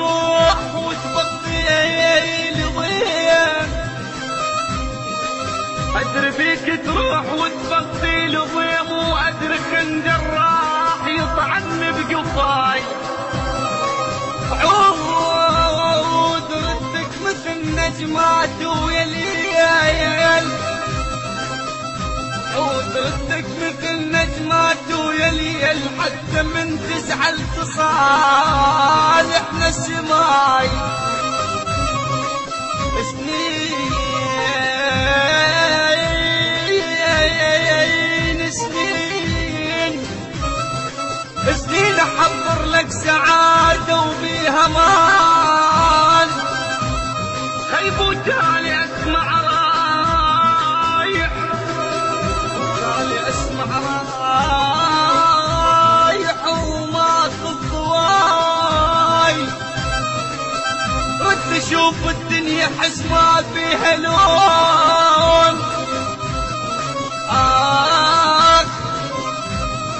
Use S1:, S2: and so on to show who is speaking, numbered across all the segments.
S1: تروح وتبقي لي ضيم، أدري فيك تروح وتبقي لي ضيم، وأدري خنجر راح يطعني بقفاي. عود ردك مثل نجمات ويا ليل، عود ردك مثل نجمات ويا ليل، حتى من تزعل تصالحنا السماي. سنين احضر لك سعادة وبيها مال، خيب وتالي اسمع رايح، تالي اسمع رايح وماخذ ضواي. رد اشوف الدنيا حس ما فيها لون،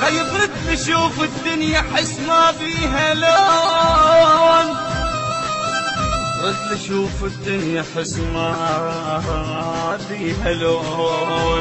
S1: خيب رد اشوف الدنيا حس ما فيها لون، رد اشوف الدنيا حس ما فيها لون.